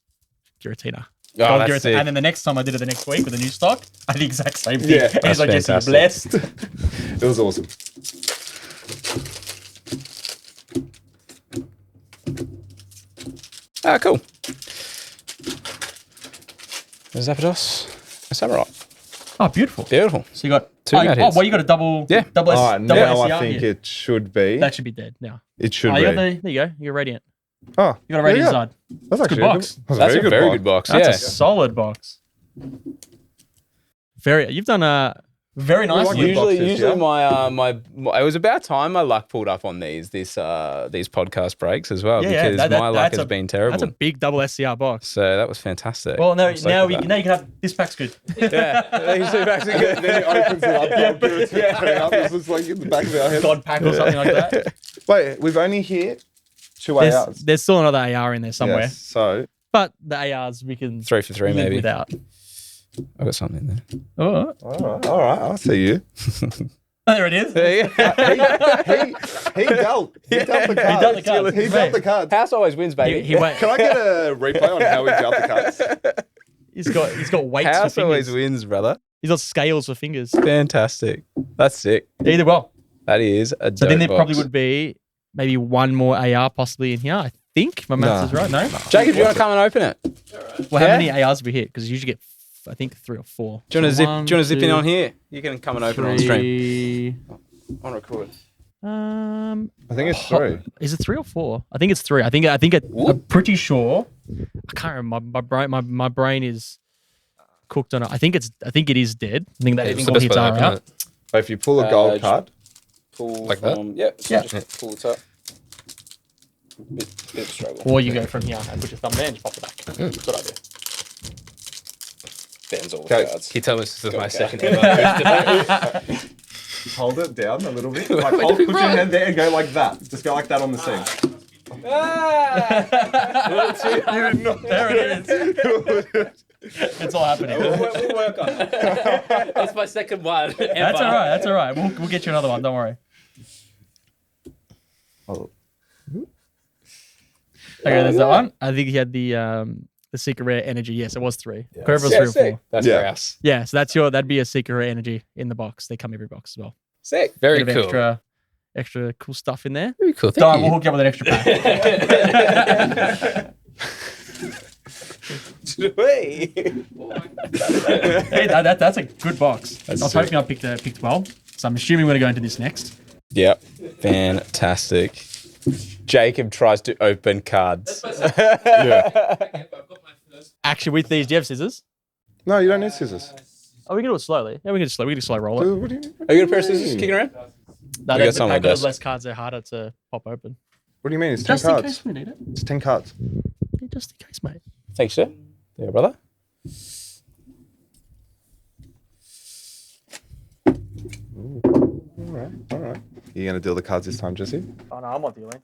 Giratina. Oh, Gold that's Giratina. sick. And then the next time I did it the next week with a new stock, I did the exact same thing. Yeah, and he's that's like, Jesse, you're fantastic. blessed. It was awesome. Cool. Zapdos, a Samurai. Oh, beautiful. Beautiful. So you got Two mad hits. well, you got a double. Yeah. Double All right, double now SCR I think here. it should be. That should be dead now. It should You got be. there you go. You're radiant. Oh, You got a radiant yeah. side. That's actually box. That's a very good box. That's Yeah. a solid box. You've done a very nice. like good boxes, Usually yeah? my it was about time my luck pulled up on these podcast breaks as well Yeah, because my luck that's has been terrible. That's a big double SCR box. So that was fantastic. Well, now I'm stoked you with can have this pack's good. that. Yeah, these two packs are good. Then it opens it up. This looks like in the back of our head. God pack or something like that. Wait, we've only hit 2 ARs. There's still another AR in there somewhere, Yes, so but the ARs we can 3 for 3 live maybe. without. I've got something there. Oh, all right, I see you. there it is. There you go. He dealt the cards. He dealt the cards. He dealt the cards. House always wins, baby. He went. Can I get a replay on how he dealt the cards? He's got weights House for always fingers. wins, brother. He's got scales for fingers. Fantastic. That's sick. They did well. That is a So then dope there probably box. would be maybe one more AR possibly in here. I think my maths is right. No. Jacob, do you want to come and open it? Well, how Yeah? many ARs have we hit? Because you usually get, I think, 3 or 4. Do you want to One, zip in two, on here? You can come and open it on stream. 3. On record. I think it's 3. Is it 3 or 4? I think it's 3. I'm pretty sure. I can't remember. My brain is cooked on it. I think it is dead. I think that Yeah, I think so all best hits way to are open out. it. But if you pull a gold card, Pull Like that? Yeah. Yeah. Just pull it up. Bit of struggle. Or you go from here and put your thumb there and just pop it back. That's what I do. Ben's all Okay. the cards. Can you tell me this is my Okay. second ever? hold it down a little bit. Put your hand there and go like that. Just go like that on the seam. There it is. It's all happening. We'll work on it. That's my second one. That's all right. That's all right. We'll get you another one. Don't worry. Oh. Okay, there's that one. I think he had the The secret rare energy. Yes, it was 3. Yeah. Whoever was Yeah, 3 or 4. sick. That's Yeah. grouse. Yeah, so that'd be a secret rare energy in the box. They come every box as well. Sick. Very Bit of cool. extra cool stuff in there. Very cool. We'll Thank you. hook you up with an extra pack. Hey. Hey, that's a good box. That's I was sick. hoping I picked well, so I'm assuming we're going to go into this next. Yep. Fantastic. Jacob tries to open cards. Yeah. I've got my first. Actually, with these, do you have scissors? No, you don't need scissors. Oh, we can do it slowly. Yeah, we can do it slow roll it. Dude, what do you, Are you got a pair of scissors kicking around? No, We got the some on pack the with desk. less cards, they're harder to pop open. what do you mean? It's 10 Just in cards. case we need it. It's 10 cards. Yeah, just in case, mate. Thanks, sir. There, brother. All right. You going to deal the cards this time, Jesse? Oh no, I'm not dealing.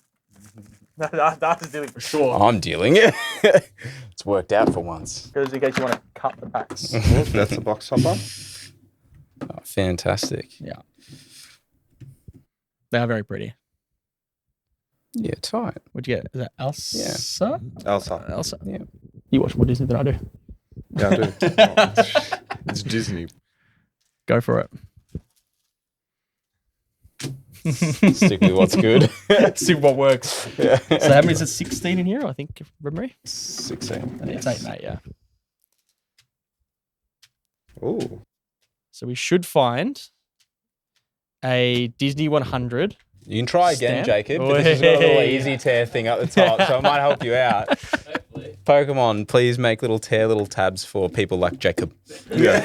That's dealing for sure. I'm dealing it. It's worked out for once. Because in case you want to cut the packs. That's the box topper. Oh, fantastic. Yeah. They are very pretty. Yeah, tight. What'd you get? Is that Elsa? Elsa. Elsa. Yeah. You watch more Disney than I do. Yeah, I do. Oh, it's Disney. Go for it. Stick with what's good. See what works. Yeah. So how many is it? 16 in here, I think, from memory? 16. It's 8 and 8, yeah. Ooh. So we should find a Disney 100. You can try again, Stamp? Jacob. But this has got a little Way. easy tear thing up the top, so it might help you out. Hopefully. Pokemon, please make little tabs for people like Jacob. Yeah.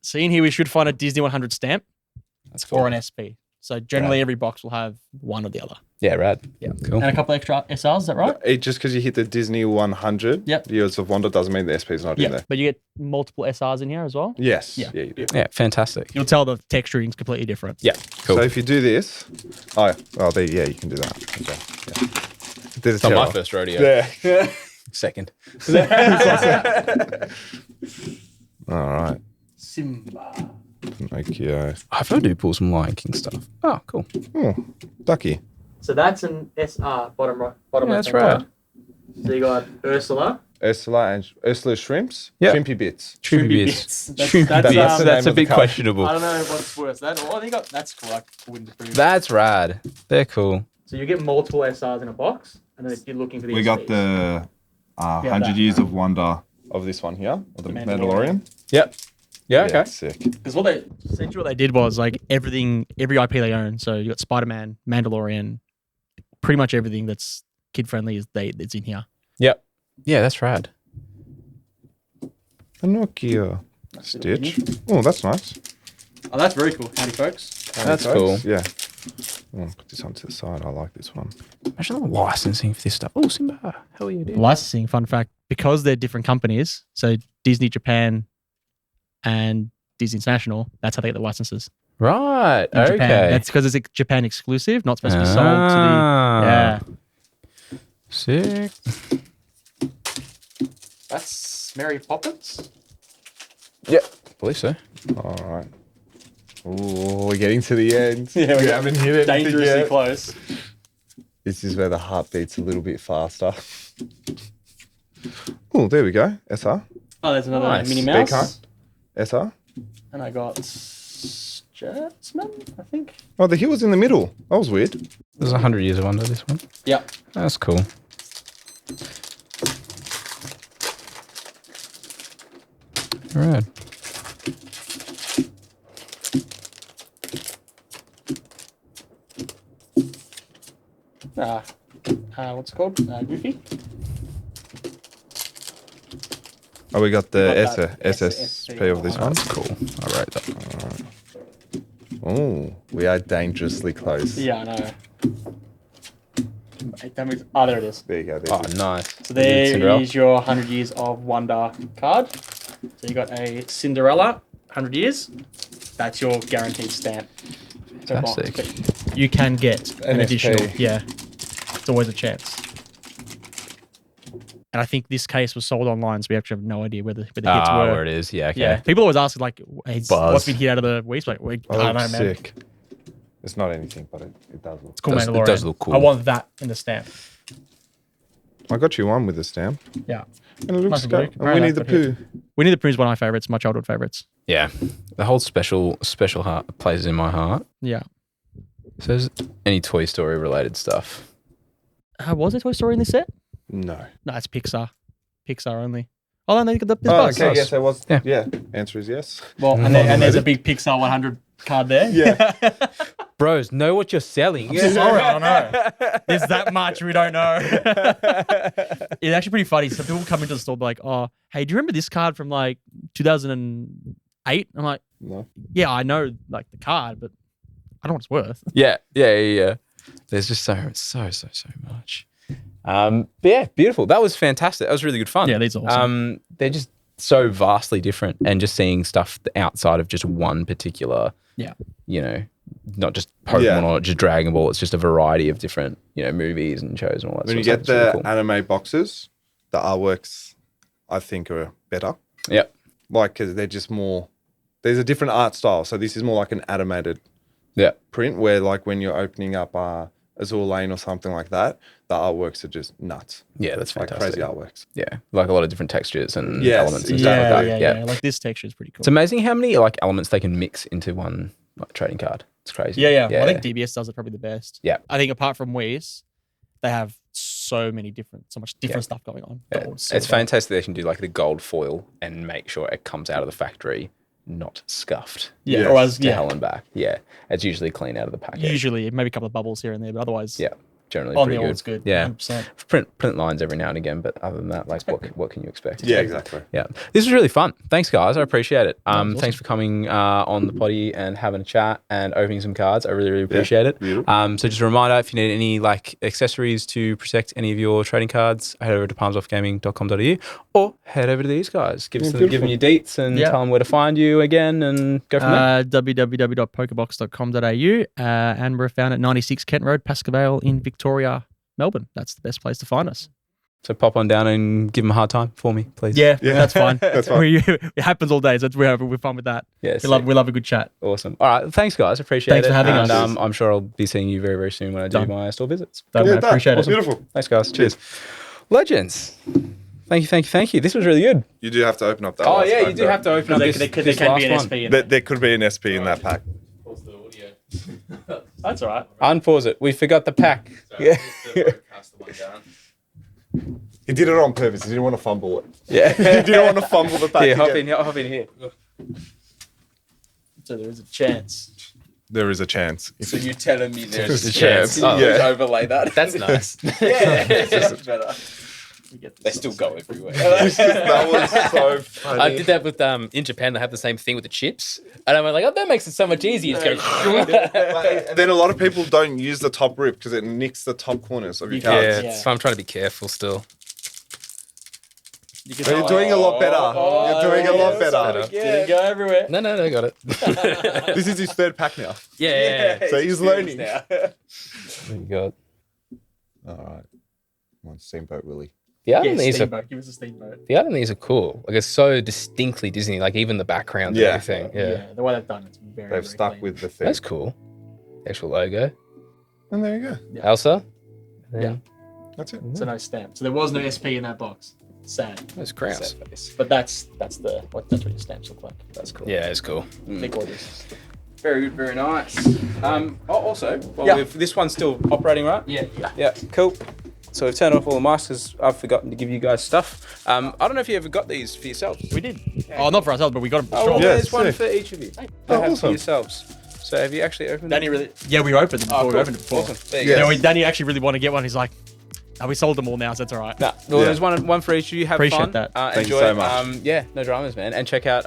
So in here, we should find a Disney 100 stamp That's cool. or an SP. So generally, every box will have one or the other. Yeah, rad. Yeah. Cool. And a couple extra SRs, is that right? Just because you hit the Disney 100 Yep. Years of Wonder doesn't mean the SP's not in Yeah. there. But you get multiple SRs in here as well. Yes. Yeah. Yeah, you do. Yeah, fantastic. You'll tell the texturing is completely different. Yeah, cool. So if you do this, yeah, you can do that. Okay. Yeah. There's It's not my first rodeo. Yeah. Second. All right. Simba. Okay. I've heard you pull some Lion King stuff. Oh, cool. Oh, ducky. So that's an SR, bottom right. Bottom Yeah, left that's right. So you got Ursula. Ursula shrimps. Yeah. Shrimpy bits. Shrimpy Shrimpy bits. bits. That's- Shrimpy that's, bits. um, That's a name of the bit card. questionable. I don't know what's worse. That's cool. I wouldn't approve. That's rad. They're cool. So you get multiple SRs in a box, and then if you're looking for the We got SPs. the 100 that. Years of Wonder of this one here, of the Mandalorian. Mandalorian. Yep. Yeah, okay. Sick. Because essentially what they did was like every IP they own. So you got Spider-Man, Mandalorian, pretty much everything that's kid friendly it's in here. Yep. Yeah, that's rad. Pinocchio. Stitch. Oh, that's nice. Oh, that's very cool. Howdy, folks. That's cool. Yeah. Oh, put this onto the side. I like this one. Imagine the licensing for this stuff. Oh, Simba. Hell yeah, dude. Licensing, fun fact, because they're different companies, so Disney Japan and Disney International, that's how they get the licenses. Right. In Okay. Japan. That's because it's a Japan exclusive, not supposed to be sold to Ah. the. Yeah. Sick. That's Mary Poppins. Yep. I believe so. All right. Oh, we're getting to the end. Yeah, we haven't hit it. Dangerously close. This is where the heart beats a little bit faster. Oh, there we go. SR. Oh, there's another Nice. Minnie Big Mouse. card. SR. And I got Jasmine, I think. Oh, the hill was in the middle. That was weird. There's 100 Years of Wonder, this one. Yep. That's cool. Right. What's it called? Goofy. Oh, we got the got that SSP of this one. That's cool. I rate that. Oh, we are dangerously close. Yeah, I know. That means, there it is. There you go. Oh, nice. So there Cinderella. is your 100 Years of Wonder card. So you got a Cinderella, 100 years. That's your guaranteed stamp. per box. Fantastic. But you can get an NSP. additional. Yeah, it's always a chance. And I think this case was sold online, so we actually have no idea where the hits were. Where it is. Yeah, okay. Yeah, people always ask like, Buzz. what's been hit out of the Wii? Like, I don't know, man. sick. It's not anything, but it does look. It's cool, It Mandalorian. does look cool. I want that in the stamp. I got you one with a stamp. Yeah. And it looks Nice good. book. And Very Winnie nice the book. Pooh. Winnie the Pooh is one of my favorites, my childhood favorites. Yeah. The whole special heart places in my heart. Yeah. So is any Toy Story related stuff? Was there Toy Story in this set? No. No, it's Pixar. Pixar only. Oh, and they got the Oh, Buzz. okay. Yes, there was. Yeah. Yeah. Answer is yes. Well, and there's a big Pixar 100 card there. Yeah. Bros, know what you're selling. Sorry, I don't know. There's that much we don't know. It's actually pretty funny. Some people come into the store and be like, oh, hey, do you remember this card from like 2008? I'm like, No. yeah, I know like the card, but I don't know what it's worth. Yeah. There's just so much. But yeah, beautiful. That was fantastic. That was really good fun. Yeah, these are awesome. They're just so vastly different, and just seeing stuff outside of just one particular, not just Pokemon or just Dragon Ball. It's just a variety of different, movies and shows and all that. When you sort of get stuff. the It's really cool. anime boxes, the artworks, I think, are better. Yep. Like, because they're just more. There's a different art style. So this is more like an animated print, where like when you're opening up Azure Lane or something like that, the artworks are just nuts. Yeah, that's Like fantastic. crazy artworks. Yeah, like a lot of different textures and Yes, elements and exactly. stuff like that. Yeah. Like this texture is pretty cool. It's amazing how many like elements they can mix into one like trading card. It's crazy. Yeah. Well, I think DBS does it probably the best. Yeah. I think apart from Weiss, they have so much different stuff going on. Yeah. Gold, silver. It's fantastic they can do like the gold foil and make sure it comes out of the factory not scuffed. Yeah, Yes. or as, To hell and back. Yeah, it's usually clean out of the packet. usually maybe a couple of bubbles here and there, but otherwise, Yeah, generally on pretty the good. old it's good. Yeah, 100%. print lines every now and again, but other than that, like what can you expect? Yeah, exactly. Yeah, this was really fun. Thanks, guys. I appreciate it. was Thanks for coming on the potty and having a chat and opening some cards. I really appreciate it. beautiful. So just a reminder, if you need any like accessories to protect any of your trading cards, head over to palmsoffgaming.com.au or head over to these guys. Give them your deets and tell them where to find you again and go from there. www.pokebox.com.au and we're found at 96 Kent Road, Pascoe in Victoria, Melbourne. That's the best place to find us. So pop on down and give them a hard time for me, please. Yeah, that's fine. That's fine. It happens all day, so we're fine with that. Yes. We love a good chat. Awesome. All right. Thanks, guys. Appreciate Thanks it. for having and, us. I'm sure I'll be seeing you very, very soon when I do Done. my store visits. I appreciate it. Beautiful. Thanks, guys. Cheers. Legends. Thank you. This was really good. You do have to open up that. Oh, last yeah, pack, you do though. have to open up There this can last be an one. SP in There, it. there could be an SP in that pack. Pause the audio. That's all right. Unpause it. We forgot the pack. Yeah. Broadcast the one down. He did it on purpose. He didn't want to fumble it. Yeah. He didn't want to fumble the pack. Here, hop again. in here. So there is a chance. There is a chance. So you're telling me there's a chance. Oh, Yeah. let's overlay that. That's nice. Yeah, that's better. They still go everywhere. That was so funny. I did that with in Japan. They have the same thing with the chips, and I went like, "Oh, that makes it so much easier." Just go. And then a lot of people don't use the top rip because it nicks the top corners of your cards. Yeah, Yeah. so I'm trying to be careful still. You can But you're doing a lot better. You're doing a lot better. Didn't go everywhere. No, I got it. This is his third pack now. Yeah. So he's learning. There you go. All right. Come on, Steamboat Willie. The art Yeah, on these are steamboat. Give us a steamboat. cool. Like it's so distinctly Disney. Like even the background Yeah. and everything. Yeah. The way they've done it's very. They've very stuck clean. with the thing. That's cool. Actual logo. And there you go. Yeah. Elsa. And then That's it. So no stamp. So there was no SP in that box. Sad. those crowns. But that's what your stamps look like. That's cool. Yeah, it's cool. They're gorgeous. Very good, very nice. Also, Yeah. this one's still operating, right? Yeah. Yeah, cool. So we've turned off all the mics because I've forgotten to give you guys stuff. I don't know if you ever got these for yourselves. We did. Oh, not for ourselves, but we got them for Oh, sure. well, Yeah, there's one sick. for each of you. Hey. To have for awesome. yourselves. So have you actually opened Danny them? really. Yeah, we opened them before. Oh, We cool. opened it before. Awesome. There you Yeah. go. Danny actually really wanted to get one. He's like, "Oh, we sold them all now, so that's all right." Nah, well, Yeah. there's one for each of you. Have Appreciate fun. that. Thank you Enjoy so it. much. Yeah, no dramas, man. And check out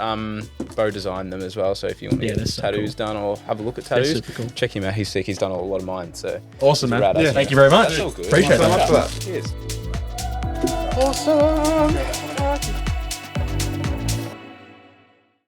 Bo designed them as well. So if you want to Yeah, get they're so tattoos done or have a look at They're tattoos, super cool. check him out. He's sick. He's done a lot of mine. So Awesome, man. Rad, Yeah. Thank you very much. That's all good. Appreciate Thanks so that. much for that. Cheers. Awesome.